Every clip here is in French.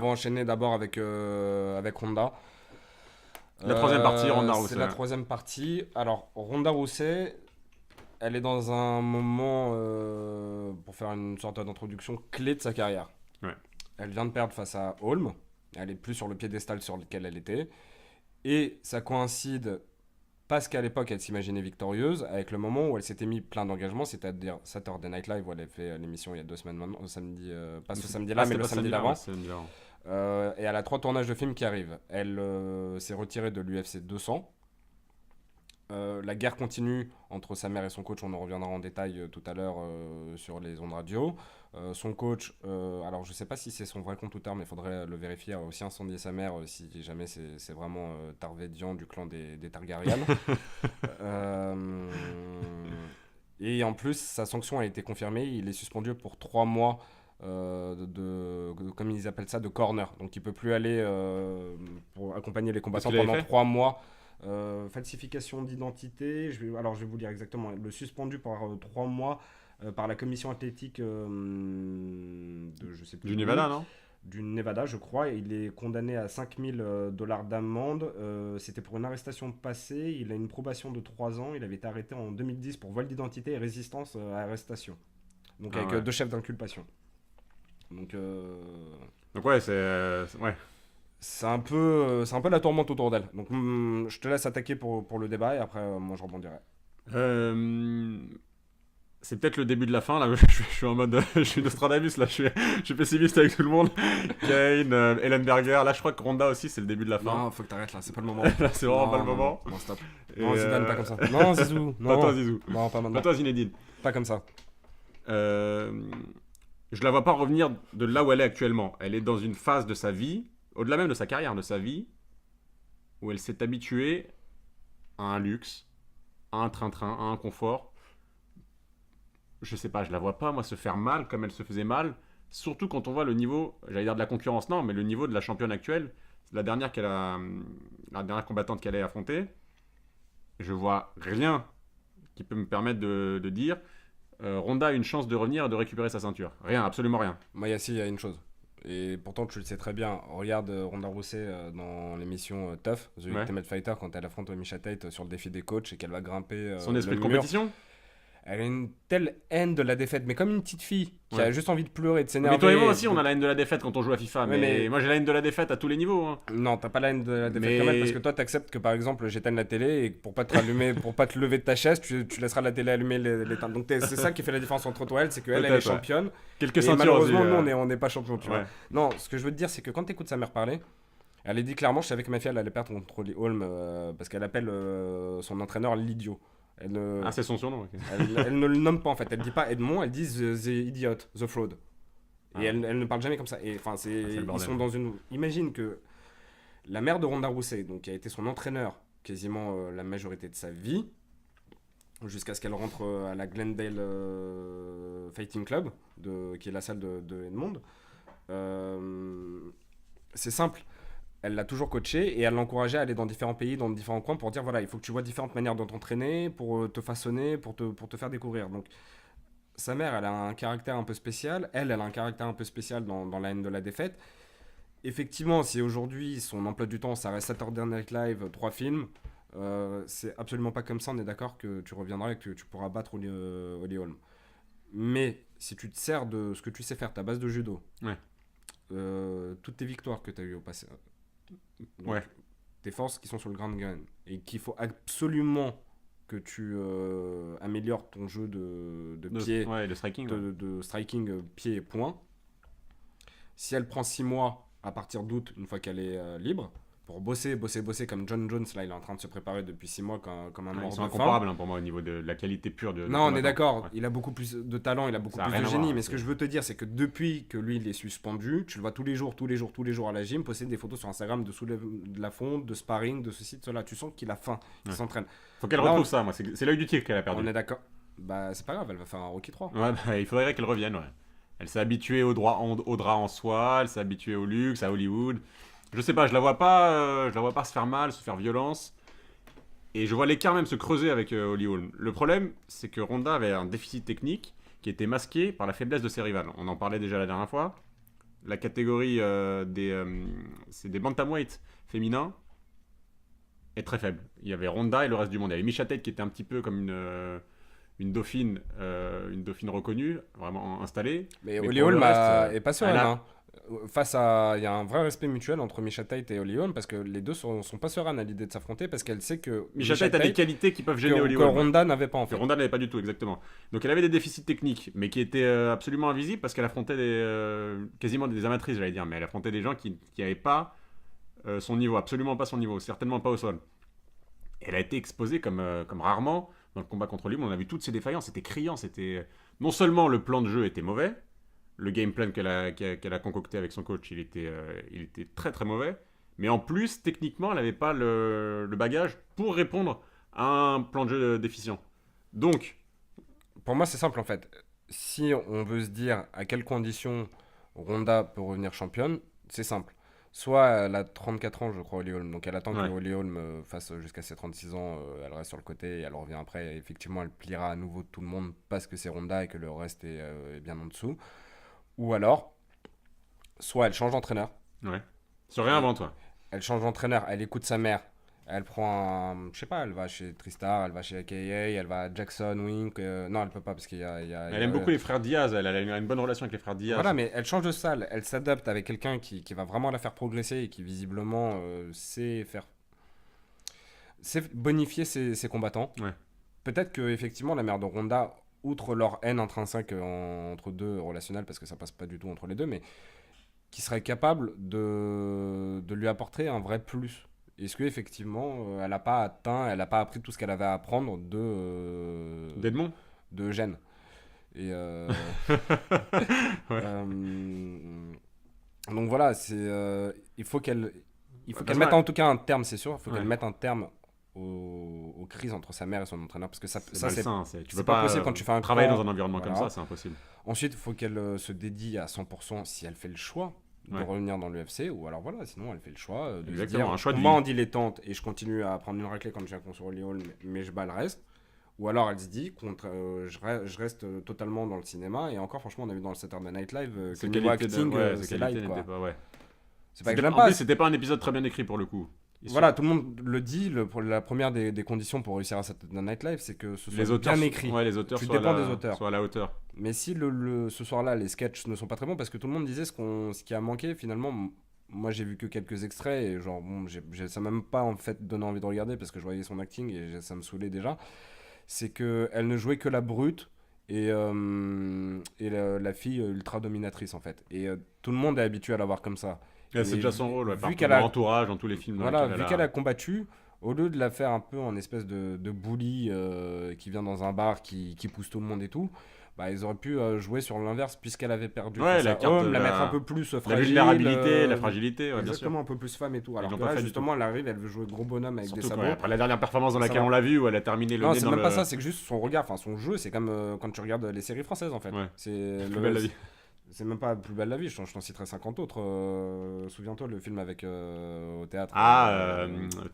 On va enchaîner d'abord avec Ronda. La troisième partie, Ronda C'est Rousey. la troisième partie. Alors, Ronda Rousey, elle est dans un moment, pour faire une sorte d'introduction, clé de sa carrière. Ouais. Elle vient de perdre face à Holm. Elle est plus sur le piédestal sur lequel elle était. Et ça coïncide, parce qu'à l'époque, elle s'imaginait victorieuse, avec le moment où elle s'était mis plein d'engagements, c'est-à-dire Saturday Night Live, où elle a fait l'émission il y a 2 semaines maintenant, au samedi, pas ce samedi-là, mais le samedi d'avant. Et elle a 3 tournages de films qui arrivent. Elle s'est retirée de l'UFC 200. La guerre continue entre sa mère et son coach, on en reviendra en détail tout à l'heure sur les ondes radio. Son coach, alors je sais pas si c'est son vrai compte Twitter, mais il faudrait le vérifier, a aussi incendié sa mère si jamais c'est vraiment Tarvédian du clan des Targaryen. Euh, et en plus, sa sanction a été confirmée, il est suspendu pour 3 mois comme ils appellent ça, de corner. Donc il peut plus aller pour accompagner les Qu'est-ce combattants qu'il avait pendant fait 3 mois. Falsification d'identité, alors je vais vous dire exactement, le suspendu par 3 mois par la commission athlétique de je sais plus Du d'où, Nevada, non? du Nevada, je crois. Et il est condamné à 5000 dollars d'amende. C'était pour une arrestation passée. Il a une probation de 3 ans. Il avait été arrêté en 2010 pour vol d'identité et résistance à arrestation. Donc avec Ouais. 2 chefs d'inculpation. Donc Donc ouais, ouais. c'est un peu la tourmente autour d'elle. Donc je te laisse attaquer pour le débat et après moi je rebondirai. Euh, C'est peut-être le début de la fin, là. Je suis en mode. Je suis Nostradamus, là. Je suis pessimiste avec tout le monde. Kane, Ellenberger. Là, je crois que Ronda aussi, c'est le début de la fin. Non, faut que t'arrêtes là, c'est pas le moment. Là, c'est vraiment Non, pas le non, moment. non, stop. Et, Non, Zidane, pas comme ça. Non, Zizou, Pas toi, non. Zizou. Non, pas Pas maintenant. toi, Zinedine. Pas comme ça. Euh, Je la vois pas revenir de là où elle est actuellement. Elle est dans une phase de sa vie, au-delà même de sa carrière, de sa vie, où elle s'est habituée à un luxe, à un train-train, à un confort. Je sais pas, je la vois pas, moi, se faire mal comme elle se faisait mal. Surtout quand on voit le niveau, j'allais dire de la concurrence, non, mais le niveau de la championne actuelle. La dernière, la dernière combattante qu'elle a affrontée, je vois rien qui peut me permettre de dire Ronda a une chance de revenir et de récupérer sa ceinture. Rien, absolument rien. Moi, il y a une chose. Et pourtant, tu le sais très bien. Regarde Ronda Rousey dans l'émission Tough, The Ouais. Ultimate Fighter, quand elle affronte Misha Tate sur le défi des coachs et qu'elle va grimper Son esprit le de mur. compétition. Elle a une telle haine de la défaite, mais comme une petite fille qui Ouais. a juste envie de pleurer, de s'énerver. Mais toi et moi aussi, on a la haine de la défaite quand on joue à FIFA. Ouais, mais mais- moi, j'ai la haine de la défaite à tous les niveaux. Hein. Non, t'as pas la haine de la défaite Mais- comme elle, parce que toi, t'acceptes que par exemple, j'éteigne la télé et que pour pas te rallumer, pour pas te lever de ta chaise, tu laisseras la télé allumée l'éteindre. Donc c'est ça qui fait la différence entre toi et elle, c'est qu'elle, elle est Peut-être, ouais. championne. Quelques Et ceintures malheureusement, aussi. nous, on n'est pas champion, tu vois. Ouais. Non, ce que je veux te dire, c'est que quand t'écoutes sa mère parler, elle a dit clairement, je savais que ma fille, elle allait perdre contre Holly Holm parce qu'elle appelle son entraîneur l'idiot. Elle ne, Ah, c'est son surnom. Ok. elle ne le nomme pas en fait. Elle dit pas Edmond, elle dit the idiot, the fraud. Ah. Et elle ne parle jamais comme ça. Et enfin, c'est le ils bordel. sont dans une. Imagine que la mère de Ronda Rousey, donc qui a été son entraîneur quasiment la majorité de sa vie, jusqu'à ce qu'elle rentre à la Glendale Fighting Club, qui est la salle de Edmond. C'est simple. Elle l'a toujours coaché et elle l'encourageait à aller dans différents pays, dans différents coins pour dire voilà, il faut que tu vois différentes manières de t'entraîner, pour te façonner, pour te faire découvrir. Donc, sa mère, elle a un caractère un peu spécial. Elle a un caractère un peu spécial dans la haine de la défaite. Effectivement, si aujourd'hui son emploi du temps, ça reste Saturday Night Live, 3 films, c'est absolument pas comme ça. On est d'accord que tu reviendras et que tu pourras battre Holly Holm. Mais si tu te sers de ce que tu sais faire, ta base de judo, Ouais. toutes tes victoires que tu as eues au passé, donc, Ouais. tes forces qui sont sur le ground game, et qu'il faut absolument que tu améliores ton jeu de pied, Ouais, le striking. Ouais. de striking pied et poing. Si elle prend 6 mois à partir d'août, une fois qu'elle est libre, pour bosser comme John Jones, là il est en train de se préparer depuis 6 mois comme un Ouais, mort ils sont de faim. incomparables hein, pour moi au niveau de la qualité pure de. Non, on est combattant. d'accord, Ouais. il a beaucoup plus de talent, il a beaucoup Ça a plus rien de à génie, voir, mais ce que c'est- je veux te dire, c'est que depuis que lui il est suspendu, tu le vois tous les jours à la gym, poster des photos sur Instagram de de la fonte, de sparring, de ceci, de cela. Tu sens qu'il a faim, qu'il Ouais. s'entraîne. Faut qu'elle Là, retrouve on- ça, moi. C'est l'œil du tigre qu'elle a perdu. On est d'accord. Bah, c'est pas grave, elle va faire un Rocky 3. Ouais, bah, il faudrait qu'elle revienne, ouais. Elle s'est habituée au drap en soie, elle s'est habituée au luxe, à Hollywood. Je sais pas, je la vois pas se faire mal, se faire violence. Et je vois l'écart même se creuser avec Holly Holm. Le problème, c'est que Ronda avait un déficit technique qui était masqué par la faiblesse de ses rivales. On en parlait déjà la dernière fois. la catégorie c'est des bantamweight féminins est très faible. Il y avait Ronda et le reste du monde. Il y avait Miesha Tate qui était un petit peu comme une dauphine reconnue, vraiment installée. Mais Mais Holly pour le Holm reste, est pas sereine. elle a- Hein. Face à, il y a un vrai respect mutuel entre Miesha Tate et Holly Holm parce que les deux sont pas sereines à l'idée de s'affronter parce qu'elle sait que Miesha Tate a des qualités qui peuvent gêner Holly que Holm. Ronda n'avait pas en Que fait. Ronda n'avait pas du tout, exactement. Donc elle avait des déficits techniques, mais qui étaient absolument invisibles parce qu'elle affrontait quasiment des amatrices, j'allais dire, mais elle affrontait des gens qui n'avaient pas son niveau, absolument pas son niveau, certainement pas au sol. Elle a été exposée comme rarement dans le combat contre lui. On a vu toutes ses défaillances, c'était criant. Non seulement le plan de jeu était mauvais, le game plan qu'elle a concocté avec son coach, il était très très mauvais, mais en plus, techniquement, elle n'avait pas le bagage pour répondre à un plan de jeu déficient. Donc, Pour moi, c'est simple en fait. Si on veut se dire à quelles conditions Ronda peut revenir championne, c'est simple. Soit elle a 34 ans, je crois, Holly Holm. Donc elle attend que ouais, Holly Holm fasse jusqu'à ses 36 ans, elle reste sur le côté et elle revient après. Et effectivement, elle pliera à nouveau tout le monde parce que c'est Ronda et que le reste est bien en dessous. Ou alors, soit elle change d'entraîneur. ouais. Se réinvente, toi. Elle change d'entraîneur, elle écoute sa mère. Elle prend un. Je sais pas, elle va chez Tristar, elle va chez AKA, elle va à Jackson, Wink. Non, elle peut pas parce qu'il y a. Elle aime beaucoup les frères Diaz, elle a une bonne relation avec les frères Diaz. Voilà, mais elle change de salle, elle s'adapte avec quelqu'un qui va vraiment la faire progresser et qui visiblement sait bonifier ses combattants. Ouais. Peut-être que effectivement la mère de Ronda, outre leur haine intrinsèque entre deux relationnels, parce que ça passe pas du tout entre les deux, mais qui serait capable de lui apporter un vrai plus. Est-ce qu'effectivement, elle n'a pas atteint, elle n'a pas appris tout ce qu'elle avait à apprendre D'Edmond. de Eugène. Et Ouais. donc voilà, il faut qu'elle Bah, mette en tout cas un terme, c'est sûr. Il faut ouais. qu'elle mette un terme aux crises entre sa mère et son entraîneur. Parce que ça C'est c'est malsain. Tu c'est peux pas pas possible quand tu fais un travailler camp. dans un environnement comme Voilà. ça, c'est impossible. Ensuite, il faut qu'elle se dédie à 100% si elle fait le choix de Ouais. revenir dans l'UFC. Ou alors voilà, sinon elle fait le choix de se Exactement, dire un choix de combat vie. en dilettante et je continue à prendre une raclée quand je viens contre Holly Holm, mais je bats le reste. Ou alors elle se dit, je reste totalement dans le cinéma. Et encore, franchement, on a vu dans le Saturday Night Live que Ses niveau qualités acting, ses c'est qualités light. Quoi. n'étaient pas, ouais. C'est pas que je En l'aime pas. plus, c'était pas un épisode très bien écrit pour le coup. Voilà, tout le monde le dit. La première des conditions pour réussir à Saturday Night Live, c'est que ce soit Les auteurs, bien écrit. ouais, les auteurs Tu soient dépends à la, des auteurs. soient à la hauteur. Mais si ce soir-là, les sketchs ne sont pas très bons, parce que tout le monde disait ce qui a manqué, finalement, moi j'ai vu que quelques extraits, et genre, bon, ça m'a même pas en fait donné envie de regarder, parce que je voyais son acting, et ça me saoulait déjà. C'est qu'elle ne jouait que la brute, et la fille ultra dominatrice, en fait. Et tout le monde est habitué à la voir comme ça. Ouais, c'est Et déjà son rôle, ouais, vu par qu'elle dans a Entourage, dans tous les films. Dans voilà, lesquels vu qu'elle a combattu, au lieu de la faire un peu en espèce de bully qui vient dans un bar, qui pousse tout le monde et tout, bah, ils auraient pu jouer sur l'inverse puisqu'elle avait perdu Ouais, face la à carte Homme, de la la- mettre un peu plus la fragile. vulnérabilité, la fragilité, ouais, bien sûr. Exactement, un peu plus femme et tout. Alors l'ont que pas là, fait du justement, elle arrive, elle veut jouer gros bonhomme avec Surtout des sabots. après la dernière performance dans Ça laquelle va. on l'a vu, où elle a terminé le Non, nez c'est dans même le... pas ça, c'est que juste son regard, enfin son jeu, c'est comme quand tu regardes les séries françaises en fait. Ouais. C'est Plus belle la vie. C'est même pas plus belle la vie, je t'en citerai 50 autres. Souviens-toi le film avec au théâtre.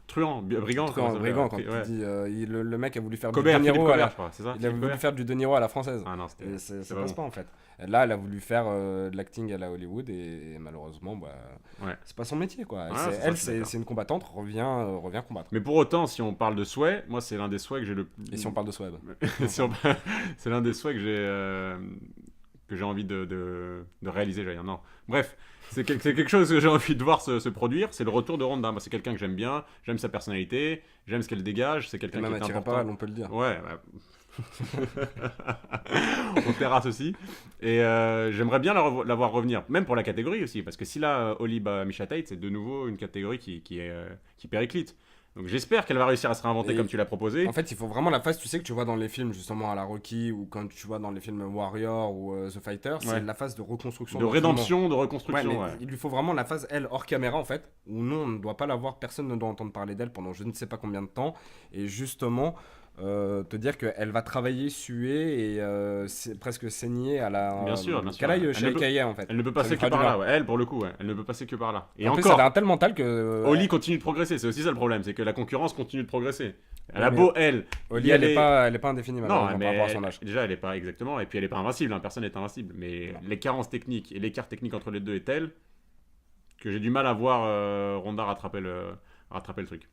Truand, brigand. Truand, comment ça brigand, s'appelle, quand ouais. tu dis, le mec a voulu faire Cobert, du De Philippe Niro à Cobert, la... je crois, c'est ça Il a Philippe voulu faire du De Niro à la française. Ah non, Et c'est ça pas passe bon. pas en fait. Et là, elle a voulu faire de l'acting à la Hollywood et malheureusement, bah, Ouais. c'est pas son métier quoi. Ouais, C'est- c'est ça, elle, je suis d'accord. c'est une combattante, revient combattre. Mais pour autant, si on parle de souhait, moi c'est l'un des souhaits que j'ai le... Et si on parle de Sweb Si on- c'est l'un des souhaits que j'ai envie de réaliser, j'allais dire. Non. Bref, c'est quelque chose que j'ai envie de voir se produire, c'est le retour de Ronda. Moi, c'est quelqu'un que j'aime bien, j'aime sa personnalité, j'aime ce qu'elle dégage, c'est Et quelqu'un même qui est attiré important. par elle, on peut le dire. Ouais, on terrasse aussi. Et j'aimerais bien la voir revenir, même pour la catégorie aussi, parce que si là, Holly bat Miesha Tate, c'est de nouveau une catégorie qui périclite. Donc j'espère qu'elle va réussir à se réinventer Et comme tu l'as proposé. En fait, il faut vraiment la phase, tu sais, que tu vois dans les films, justement à la Rocky, ou quand tu vois dans les films Warrior ou The Fighter, c'est Ouais. la phase de reconstruction. De d'entraînement. rédemption, de Ouais, reconstruction. mais Ouais. il lui faut vraiment la phase, elle, hors caméra, en fait, où nous, on ne doit pas la voir, personne ne doit entendre parler d'elle pendant je ne sais pas combien de temps. Et justement, te dire qu'elle va travailler, suer et presque saigner à la. Bien sûr, bien sûr. Qu'elle aille Elle chez ne peut- Kaya en fait. Elle ne peut Ça passer lui que fera par du là. bien. Ouais. Elle, pour le coup, ouais. Elle ne peut passer que par là. Et En plus, encore, elle a un tel mental que. Oli continue de progresser. C'est aussi ça le problème, c'est que la concurrence continue de progresser. Elle a mais beau, elle. Oli, y elle aller- est pas indéfinie Non, malheureusement mais par rapport à son âge. déjà, elle est pas exactement. Et puis, elle est pas invincible. Hein. Personne n'est invincible. Mais les carences techniques et l'écart technique entre les deux est tel que j'ai du mal à voir Ronda rattraper le truc.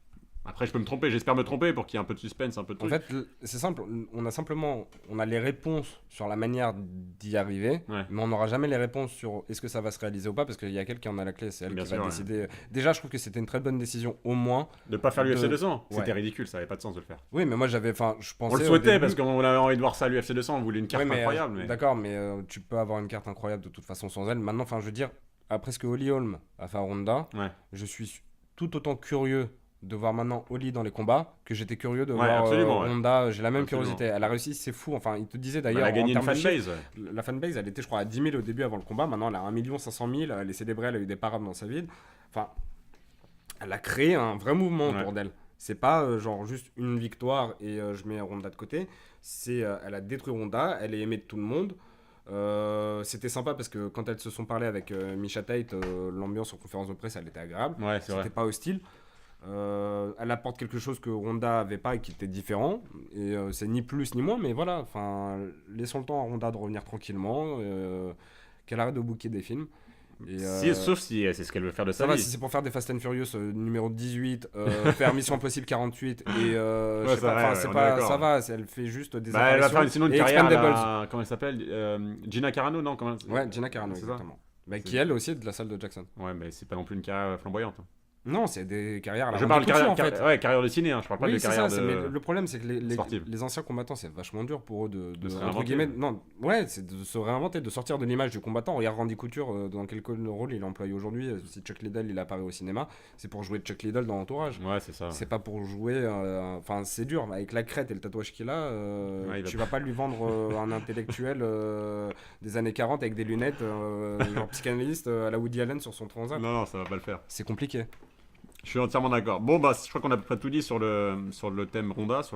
Après, je peux me tromper. J'espère me tromper pour qu'il y ait un peu de suspense, un peu de En truc. fait, c'est simple. On a les réponses sur la manière d'y arriver, Ouais. mais on n'aura jamais les réponses sur est-ce que ça va se réaliser ou pas, parce qu'il y a quelqu'un qui en a la clé, c'est elle Bien qui sûr, va ouais. décider. Déjà, je trouve que c'était une très bonne décision, au moins. De pas faire l'UFC 200, Ouais. c'était ridicule. Ça avait pas de sens de le faire. Oui, mais moi j'avais, enfin, je pensais. On le au souhaitait début- parce qu'on avait envie de voir ça à l'UFC 200. On voulait une carte Oui, mais, incroyable. Mais... D'accord, mais tu peux avoir une carte incroyable de toute façon sans elle. Maintenant, enfin, je veux dire, après ce que Holly Holm a fait à Ronda, Ouais. je suis tout autant curieux de voir maintenant Holly dans les combats que j'étais curieux de Ouais, voir absolument, ouais. Ronda. J'ai la même Absolument. curiosité. Elle a réussi, c'est fou. Enfin, il te disait Elle d'ailleurs. a gagné en une termes de chiffres, fanbase. la fanbase, elle était, je crois, à 10 000 au début avant le combat. Maintenant, elle a 1 500 000. Elle est célébrée, elle a eu des parades dans sa ville. Enfin, elle a créé un vrai mouvement autour d'elle. C'est pas genre juste une victoire et je mets Ronda de côté. Elle a détruit Ronda, elle est aimée de tout le monde. C'était sympa parce que quand elles se sont parlé avec Misha Tate, l'ambiance en conférence de presse, elle était agréable. Ouais, c'est C'était vrai. pas hostile. Elle apporte quelque chose que Ronda avait pas et qui était différent. Et c'est ni plus ni moins, mais voilà. Enfin, laissons le temps à Ronda de revenir tranquillement. Qu'elle arrête de booker des films. Et, Sauf si c'est ce qu'elle veut faire de ça sa va, vie. si c'est pour faire des Fast and Furious numéro 18, faire Mission Impossible 48 et je sais c'est pas, vrai, enfin, ouais, c'est on est pas, d'accord. ça va, elle fait juste des Bah, elle va apparitions faire sinon une et carrière à Expendables. la... Comment elle s'appelle Gina Carano, non comment... Ouais, Gina Carano, C'est ça. exactement. Bah, C'est- qui elle aussi est de la salle de Jackson. Ouais, mais c'est pas non plus une carrière flamboyante. Non, c'est des carrières à la Je parle de Randy carrière, Couture, en fait. ouais, carrière de ciné, hein. Je parle pas Oui, de c'est carrière ça, de... mais le problème c'est que sportive. les anciens combattants, c'est vachement dur pour eux de se entre réinventer. guillemets, non, ouais, c'est de se réinventer, de sortir de l'image du combattant. Regarde Randy Couture, dans quel rôle il est employé aujourd'hui. Si Chuck Liddell il apparaît au cinéma, c'est pour jouer Chuck Liddell dans Entourage. Ouais, c'est ça. C'est pas pour jouer. Enfin, c'est dur. Avec la crête et le tatouage qu'il a, Ouais, il va tu vas pas lui vendre un intellectuel des années 40 avec des lunettes, genre psychanalyste à la Woody Allen sur son transat. Non, ça va pas le faire. C'est compliqué. Je suis entièrement d'accord. Bon, bah, je crois qu'on a à peu près tout dit sur le thème Ronda, sur